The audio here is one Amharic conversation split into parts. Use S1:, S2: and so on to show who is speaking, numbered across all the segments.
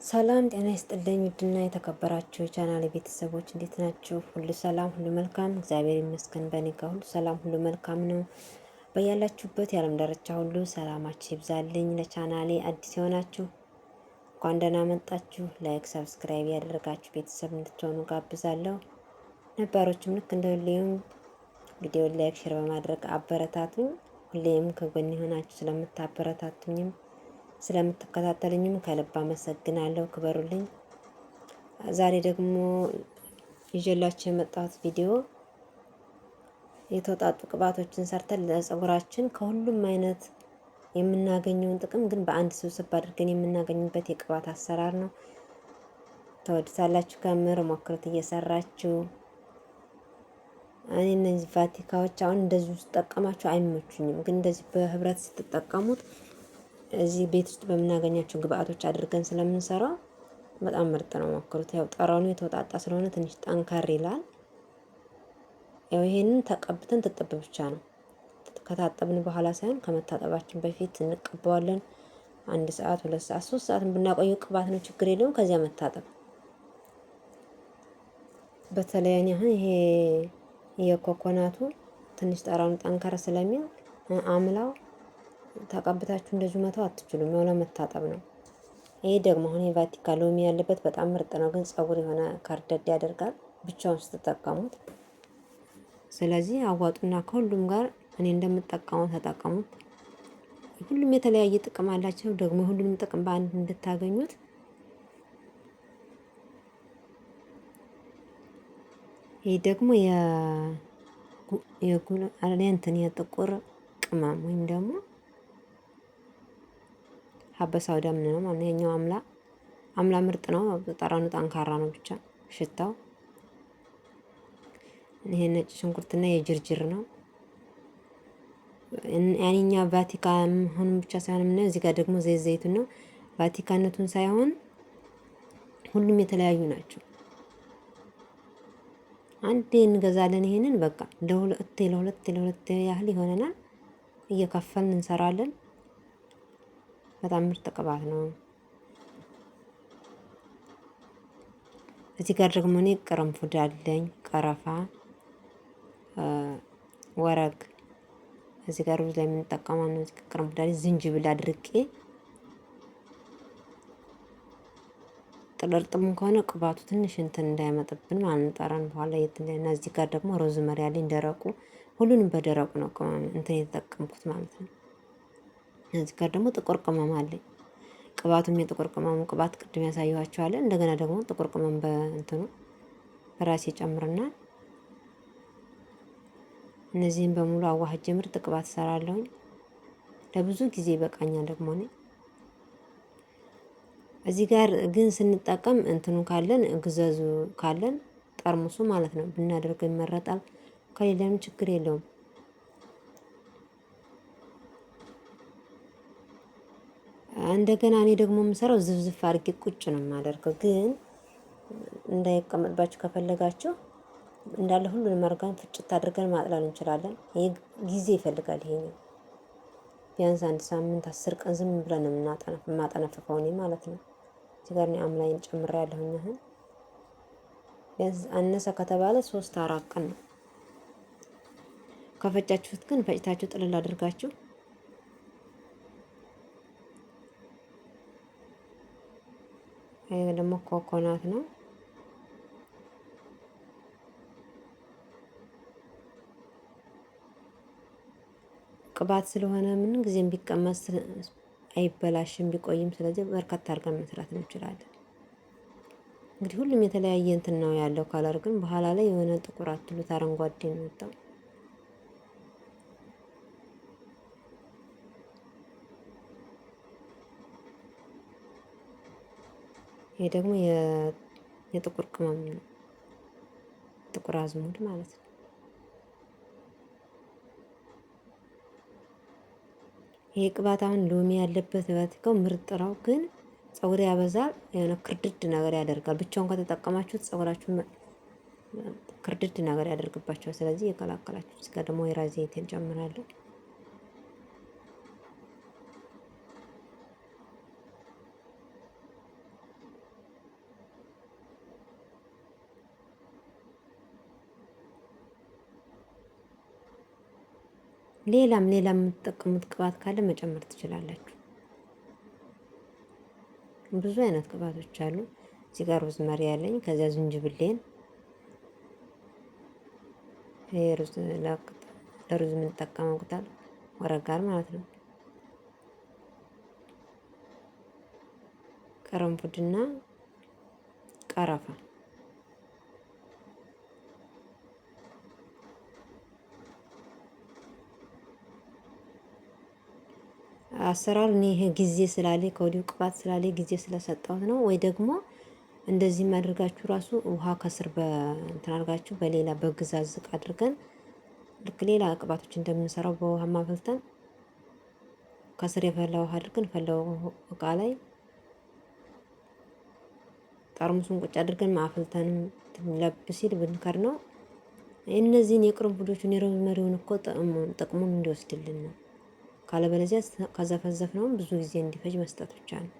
S1: ሰላም ጤና ይስጥልኝ። ውድና የተከበራችሁ ቻናል ቤተሰቦች እንዴት ናችሁ? ሁሉ ሰላም፣ ሁሉ መልካም፣ እግዚአብሔር ይመስገን። በእኔ ጋር ሁሉ ሰላም፣ ሁሉ መልካም ነው። በያላችሁበት የዓለም ዳርቻ ሁሉ ሰላማችሁ ይብዛልኝ። ለቻናሌ አዲስ የሆናችሁ እንኳን ደህና መጣችሁ። ላይክ፣ ሰብስክራይብ ያደረጋችሁ ቤተሰብ እንድትሆኑ ጋብዛለሁ። ነባሮችም ልክ እንደ ሁሌም ቪዲዮ ላይክ፣ ሼር በማድረግ አበረታቱ። ሁሌም ከጎን የሆናችሁ ስለምታበረታቱኝም ስለምትከታተሉኝም ከልብ አመሰግናለሁ። ክበሩልኝ። ዛሬ ደግሞ ይዤላችሁ የመጣሁት ቪዲዮ የተወጣጡ ቅባቶችን ሰርተን ለፀጉራችን ከሁሉም አይነት የምናገኘውን ጥቅም ግን በአንድ ስብስብ አድርገን የምናገኝበት የቅባት አሰራር ነው። ተወድሳላችሁ። ከምር ሞክሩት እየሰራችሁ። እኔ እነዚህ ቫቲካዎች አሁን እንደዚህ ውስጥ ጠቀማችሁ አይመቹኝም፣ ግን እንደዚህ በህብረት ስትጠቀሙት እዚህ ቤት ውስጥ በምናገኛቸው ግብአቶች አድርገን ስለምንሰራው በጣም ምርጥ ነው። ሞክሩት። ያው ጠረኑ የተወጣጣ ስለሆነ ትንሽ ጠንካራ ይላል። ያው ይሄንን ተቀብተን ትጥብ ብቻ ነው። ከታጠብን በኋላ ሳይሆን ከመታጠባችን በፊት እንቀባዋለን። 1 ሰዓት 2 ሰዓት 3 ሰዓት ብናቆየው ቅባት ነው፣ ችግር የለውም። ከዚያ መታጠብ። በተለይ አሁን ይሄ የኮኮናቱ ትንሽ ጠረኑ ጠንካራ ስለሚል አምላው ተቀብታችሁ እንደዚሁ መተው አትችሉም። ያው ለመታጠብ ነው። ይሄ ደግሞ አሁን የቫቲካ ሎሚ ያለበት በጣም ምርጥ ነው፣ ግን ፀጉር የሆነ ከርደድ ያደርጋል ብቻውን ስትጠቀሙት። ስለዚህ አዋጡና ከሁሉም ጋር እኔ እንደምጠቀመው ተጠቀሙት። ሁሉም የተለያየ ጥቅም አላቸው። ደግሞ ሁሉንም ጥቅም በአንድ እንድታገኙት ይሄ ደግሞ የጥቁር ቅመም ወይም ደግሞ ሀበሳው ደም ነው ማለት ነው። አምላ ምርጥ ነው። ጠረኑ ጠንካራ ነው። ብቻ ሽታው ይሄ ነጭ ሽንኩርትና የጅርጅር ነው። ያንኛ ቫቲካ መሆኑን ብቻ ሳይሆን ምናየው እዚህ ጋር ደግሞ ዘይቱን ነው። ቫቲካነቱን ሳይሆን ሁሉም የተለያዩ ናቸው። አንዴ እንገዛለን። ይሄንን በቃ ለሁለት ያህል ይሆነናል። እየከፈልን እንሰራለን። በጣም ምርጥ ቅባት ነው። እዚህ ጋር ደግሞ እኔ ቅርንፉድ አለኝ፣ ቀረፋ፣ ወረግ። እዚህ ጋር ሩዝ ላይ የምንጠቀመው ነው። እዚህ ቅርንፉድ አለኝ፣ ዝንጅብል አድርቄ ጥልርጥም ከሆነ ቅባቱ ትንሽ እንትን እንዳይመጥብን ማለት ነው። ጠረን በኋላ እና እዚህ ጋር ደግሞ ሮዝመሪ አለኝ፣ ደረቁ። ሁሉንም በደረቁ ነው ቅመም እንትን የተጠቀምኩት ማለት ነው። እዚህ ጋር ደግሞ ጥቁር ቅመም አለኝ። ቅባቱም የጥቁር ቅመሙ ቅባት ቅድም ያሳየኋቸዋለን። እንደገና ደግሞ ጥቁር ቅመም በእንትኑ በራሴ ጨምርና እነዚህን በሙሉ አዋህጄ ምርጥ ቅባት እሰራለሁኝ። ለብዙ ጊዜ ይበቃኛል። ደግሞ እኔ እዚህ ጋር ግን ስንጠቀም እንትኑ ካለን ግዘዙ፣ ካለን ጠርሙሱ ማለት ነው ብናደርገው ይመረጣል። ከሌለም ችግር የለውም። እንደገና እኔ ደግሞ የምሰራው ዝፍዝፍ አድርጌ ቁጭ ነው የማደርገው። ግን እንዳይቀመጥባችሁ ከፈለጋችሁ እንዳለ ሁሉንም አድርገን ፍጭት አድርገን ማጥላል እንችላለን። ይሄ ጊዜ ይፈልጋል። ይሄ ቢያንስ 1 ሳምንት 10 ቀን ዝም ብለን ነው የማጠነፍፈው እኔ ማለት ነው። እዚህ ጋር እኔ አምላይን ጨምሬያለሁኝ። አሁን ቢያንስ አነሰ ከተባለ 3-4 ቀን ነው። ከፈጫችሁት ግን ፈጭታችሁ ጥልል አድርጋችሁ ይሄ ደግሞ ኮኮናት ነው። ቅባት ስለሆነ ምን ጊዜም ቢቀመስ አይበላሽም ቢቆይም። ስለዚህ በርካታ አድርገን መስራት እንችላለን። እንግዲህ ሁሉም የተለያየ እንትን ነው ያለው። ካለር ግን በኋላ ላይ የሆነ ጥቁር አትሉት አረንጓዴ ነው የወጣው። ይሄ ደግሞ የጥቁር ቅመም ነው፣ ጥቁር አዝሙድ ማለት ነው። ይሄ ቅባት አሁን ሎሚ ያለበት ቫቲካው ምርጥ ነው፣ ግን ፀጉር ያበዛል፣ የሆነ ክርድድ ነገር ያደርጋል። ብቻውን ከተጠቀማችሁት ፀጉራችሁን ክርድድ ነገር ያደርግባቸዋል። ስለዚህ የቀላቀላችሁ እዚህ ጋር ደግሞ ወይራ ዘይት እንጨምራለሁ። ሌላም የምትጠቀሙት ቅባት ካለ መጨመር ትችላላችሁ። ብዙ አይነት ቅባቶች አሉ። እዚህ ጋር ሮዝመሪ ያለኝ፣ ከዚያ ዝንጅብሌን ለሩዝ የምንጠቀመው ቅጠል ወረጋር ማለት ነው። ቅርንፉድና ቀረፋ አሰራር እኔ ይሄ ጊዜ ስላለ ከወዲሁ ቅባት ስላለ ጊዜ ስለሰጠሁት ነው። ወይ ደግሞ እንደዚህም አድርጋችሁ ራሱ ውሃ ከስር በእንትን አድርጋችሁ በሌላ በግዛዝቅ አድርገን ልክ ሌላ ቅባቶች እንደምንሰራው በውሃ ማፈልተን ከስር የፈላ ውሃ አድርገን ፈላው እቃ ላይ ጠርሙሱን ቁጭ አድርገን ማፈልተን ለብ ሲል ብንከር ነው። እነዚህን የቅርንፉዶቹን የሮዝመሪውን እኮ ጥቅሙን እንዲወስድልን ነው። ካለበለዚያ ከዘፈዘፍነውም ብዙ ጊዜ እንዲፈጅ መስጠት ብቻ ነው።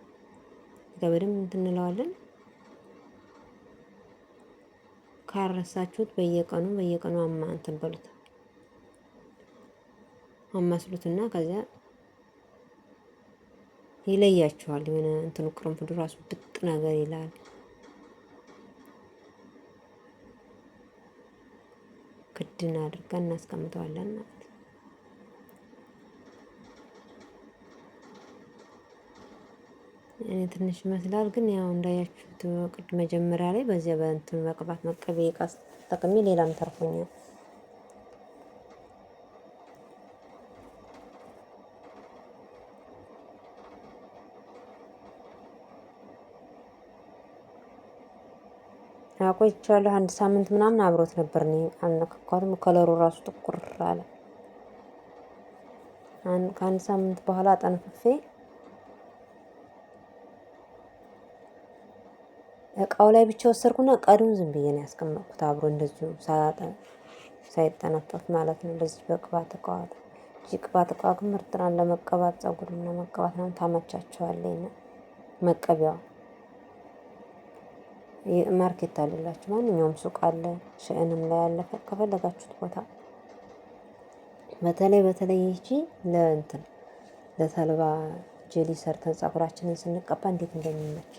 S1: በደንብ እንትን እንለዋለን። ካረሳችሁት በየቀኑ እንትን በሉት አማስሉትና ከዚያ ይለያችኋል። የሆነ እንትኑ ቅርንፉዱ ራሱ ብጥ ነገር ይላል። ክድን አድርገን እናስቀምጠዋለን ማለት ነው። ትንሽ ይመስላል ግን ያው እንዳያችሁት ቅድ መጀመሪያ ላይ በዚያ በእንትን በቅባት መቀበያ ዕቃ ተጠቅሜ ሌላም ተርፎኛል። አቆይቻለሁ። አንድ ሳምንት ምናምን አብሮት ነበር። እኔ አልነካካትም። ከለሩ ራሱ ጥቁር አለ። ከአንድ ሳምንት በኋላ አጠንፍፌ እቃው ላይ ብቻ ወሰርኩና ቀሪውን ዝም ብዬ ነው ያስቀመጥኩት። አብሮ እንደዚሁ ሳይጠነፈፍ ማለት ነው። እንደዚህ በቅባት እቃዋት እዚህ ቅባት እቃ ግን ምርጥ ናት ለመቀባት፣ ፀጉርን ለመቀባት ነው። ታመቻቸዋለች። መቀቢያው ማርኬት አለላችሁ፣ ማንኛውም ሱቅ አለ፣ ሸእንም ላይ አለ፣ ከፈለጋችሁት ቦታ። በተለይ ይቺ ለእንትን ለተልባ ጄሊ ሰርተን ፀጉራችንን ስንቀባ እንዴት እንደሚመች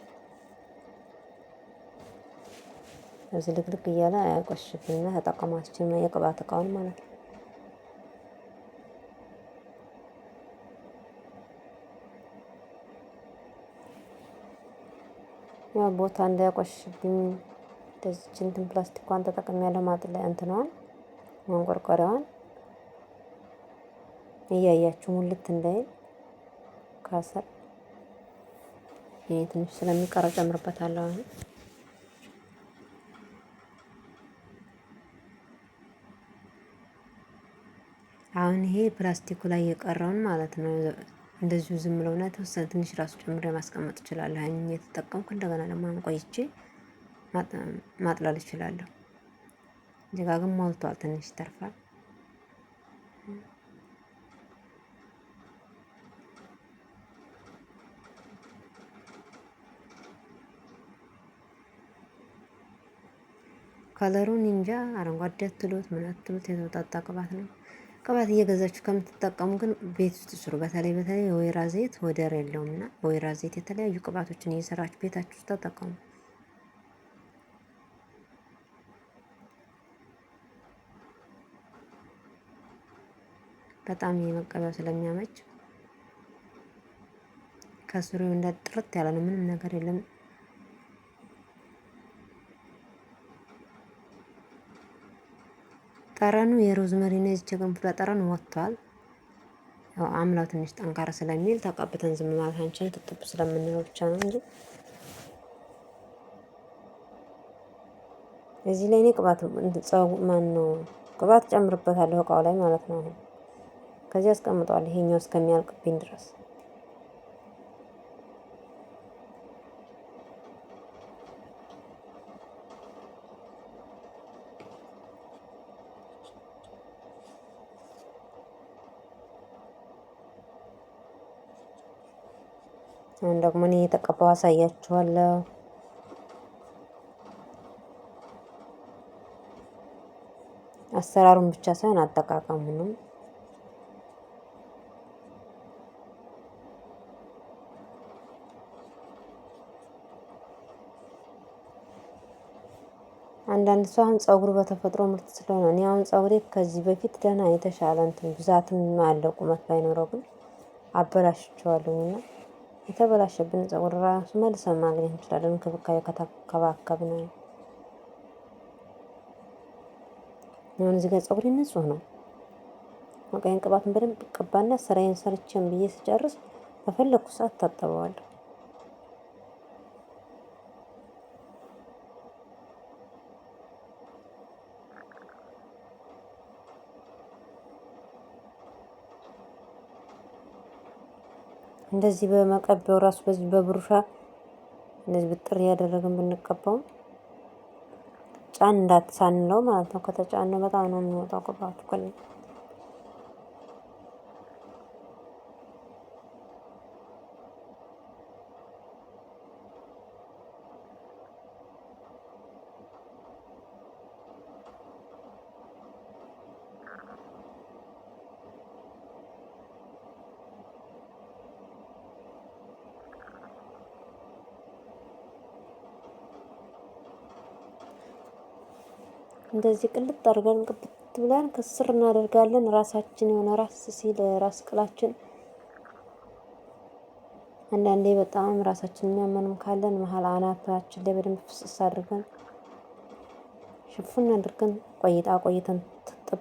S1: እዚህ ልክልክ እያለ አያቆሽብንና ተጠቀሟችን የቅባት እቃውን ማለት ነው። ያው ቦታ እንዳያቆሽብኝ እንደዚህ እንትን ፕላስቲኳን ተጠቅሜያለሁ። ማጥለያ እንትኗን መንቆርቆሪያዋን እያያችሁ ሙልት እንዳይል ከስር ይሄ ትንሽ ስለሚቀር ጨምርበታለሁ። አሁን ይሄ ፕላስቲኩ ላይ የቀረውን ማለት ነው። እንደዚሁ ዝም ብለውና ተወሰነ ትንሽ ራሱ ጨምሬ ማስቀመጥ እችላለሁ። ያንን እየተጠቀምኩ እንደገና ለማን ቆይቼ ማጥላል እችላለሁ። እዚህ ጋር ግን ሞልቷል፣ ትንሽ ይተርፋል። ከለሩን እንጃ አረንጓዴ አትሉት ምን አትሉት የተወጣጣ ቅባት ነው። ቅባት እየገዛችሁ ከምትጠቀሙ ግን ቤት ውስጥ ስሩ። በተለይ የወይራ ዘይት ወደር የለውምና ወይራ ዘይት የተለያዩ ቅባቶችን እየሰራችሁ ቤታችሁ ውስጥ ተጠቀሙ። በጣም የመቀበያው ስለሚያመች ከስሩ እንደ ጥርት ያለ ነው። ምንም ነገር የለም። ጠረኑ የሮዝመሪ እና የቅርንፉድ ጠረን ወጥቷል። ያው አምላው ትንሽ ጠንካራ ስለሚል ተቀብተን ዝም ማለት አንችልም። ትጥብ ስለምንለው ብቻ ነው እንጂ እዚህ ላይ እኔ ቅባት ቅባት ጨምርበታለሁ እቃው ላይ ማለት ነው። ከዚህ አስቀምጠዋለሁ ይሄኛው እስከሚያልቅብኝ ድረስ። አሁን ደግሞ እኔ የተቀባው አሳያችኋለሁ። አሰራሩን ብቻ ሳይሆን አጠቃቀሙንም አንዳንድ ሰው አሁን ፀጉር በተፈጥሮ ምርጥ ስለሆነ እኔ አሁን ፀጉሬ ከዚህ በፊት ደህና የተሻለ እንትን ብዛትም አለው ቁመት ባይኖረው ግን አበላሽቸዋለሁና የተበላሸብን ፀጉር ራሱ መልሰን ማግኘት እንችላለን እንክብካቤ ከተንከባከብን። አሁን እዚህ ጋር ፀጉሬ ንጹህ ነው። ቀይን ቅባትን በደንብ እቀባና ስራዬን ሰርቼም ብዬ ስጨርስ በፈለኩ ሰዓት ታጠበዋለሁ። እንደዚህ በመቀቢያው ራሱ በዚህ በብሩሻ እንደዚህ ብጥር እያደረግን ብንቀባው ጫን እንዳትሳንለው ማለት ነው። ከተጫነው በጣም ነው የሚወጣው ቅባቱ ከላይ። እንደዚህ ቅልጥ አድርገን ቅብት ብለን ከስር እናደርጋለን። ራሳችን የሆነ ራስ ሲል ራስ ቅላችን አንዳንዴ በጣም ራሳችን የሚያመንም ካለን መሀል አናታችን ላይ በደንብ ፍስስ አድርገን ሽፉን አድርገን ቆይተን ትጥብ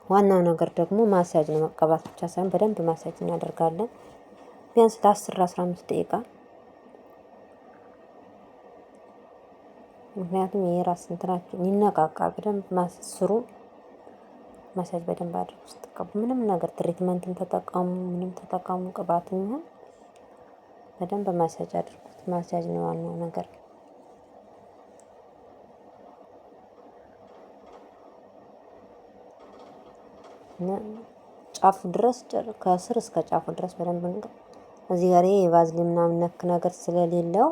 S1: ዋናው ነገር ደግሞ ማሳጅ ነው። መቀባት ብቻ ሳይሆን በደንብ ማሳጅ እናደርጋለን። ቢያንስ ለ10-15 ደቂቃ። ምክንያቱም የራስ እንትናችን ይነቃቃል። በደንብ ስሩ ማሳጅ በደንብ አድርጉ ስትቀቡ። ምንም ነገር ትሪትመንትን ተጠቀሙ፣ ምንም ተጠቀሙ፣ ቅባትም ይሁን በደንብ ማሳጅ አድርጉት። ማሳጅ ነው ዋናው ነገር። ጫፉ ድረስ ከስር እስከ ጫፉ ድረስ በደንብ እዚህ ጋር የቫዝሊን ምናምን ነክ ነገር ስለሌለው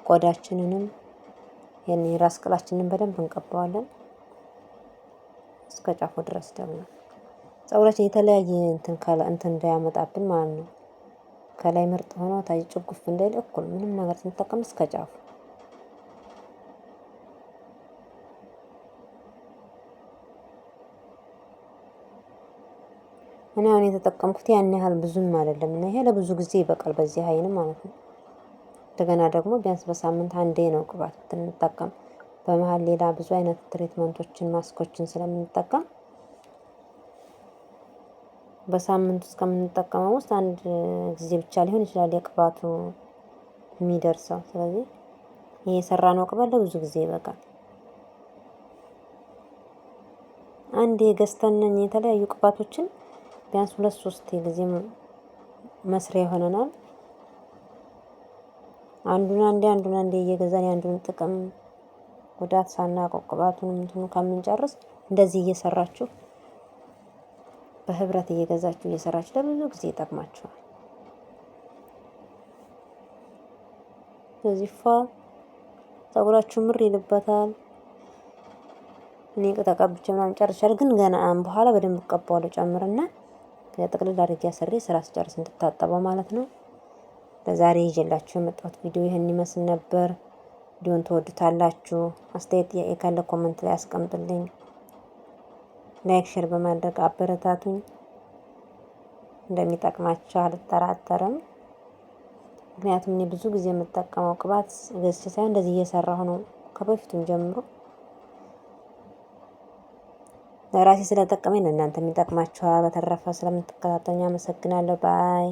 S1: ቆዳችንንም ራስ ቅላችንን በደንብ እንቀባዋለን እስከ ጫፉ ድረስ። ደግሞ ፀጉራችን የተለያየ እንትን እንዳያመጣብን ማለት ነው። ከላይ ምርጥ ሆኖ ታች ጭጉፍ እንዳይል እኩል ምንም ነገር ስንጠቀም እስከ ጫፉ። እኔ አሁን የተጠቀምኩት ያን ያህል ብዙም አይደለም እና ይሄ ለብዙ ጊዜ ይበቃል በዚህ አይን ማለት ነው። እንደገና ደግሞ ቢያንስ በሳምንት አንዴ ነው ቅባት ብንጠቀም። በመሃል ሌላ ብዙ አይነት ትሪትመንቶችን ማስኮችን ስለምንጠቀም በሳምንት ውስጥ ከምንጠቀመው ውስጥ አንድ ጊዜ ብቻ ሊሆን ይችላል የቅባቱ የሚደርሰው። ስለዚህ ይሄ የሰራነው ቅባት ለብዙ ጊዜ ይበቃል። አንድ የገዝተን የተለያዩ ቅባቶችን ቢያንስ 2-3 ጊዜ መስሪያ ይሆነናል። አንዱን አንዴ እየገዛን የአንዱን ጥቅም ጉዳት ሳናውቀው ቅባቱን እንትኑ ከምንጨርስ እንደዚህ እየሰራችሁ በህብረት እየገዛችሁ እየሰራችሁ ለብዙ ጊዜ ይጠቅማችኋል። ስለዚህ ፀጉራችሁ ምር ይልበታል። እኔ ተቀብቼ ምናምን ጨርሻለሁ፣ ግን ገና በኋላ በደንብ እቀባዋለሁ ጨምርና ጥቅልል አድርጌ አስሬ ስራ ስጨርስ እንድታጠበው ማለት ነው። ለዛሬ ይዤላችሁ የመጣሁት ቪዲዮ ይህን ይመስል ነበር። ቪዲዮን ትወዱታላችሁ። አስተያየት፣ ጥያቄ ካለ ኮመንት ላይ አስቀምጡልኝ። ላይክ፣ ሼር በማድረግ አበረታቱኝ። እንደሚጠቅማችሁ አልጠራጠርም። ምክንያቱም እኔ ብዙ ጊዜ የምጠቀመው ቅባት ገዝቼ ሳይሆን እንደዚህ እየሰራሁ ነው ከበፊቱም ጀምሮ። ለራሴ ስለጠቀመኝ ለእናንተ የሚጠቅማችኋል። በተረፈ ስለምትከታተሉኝ አመሰግናለሁ። ባይ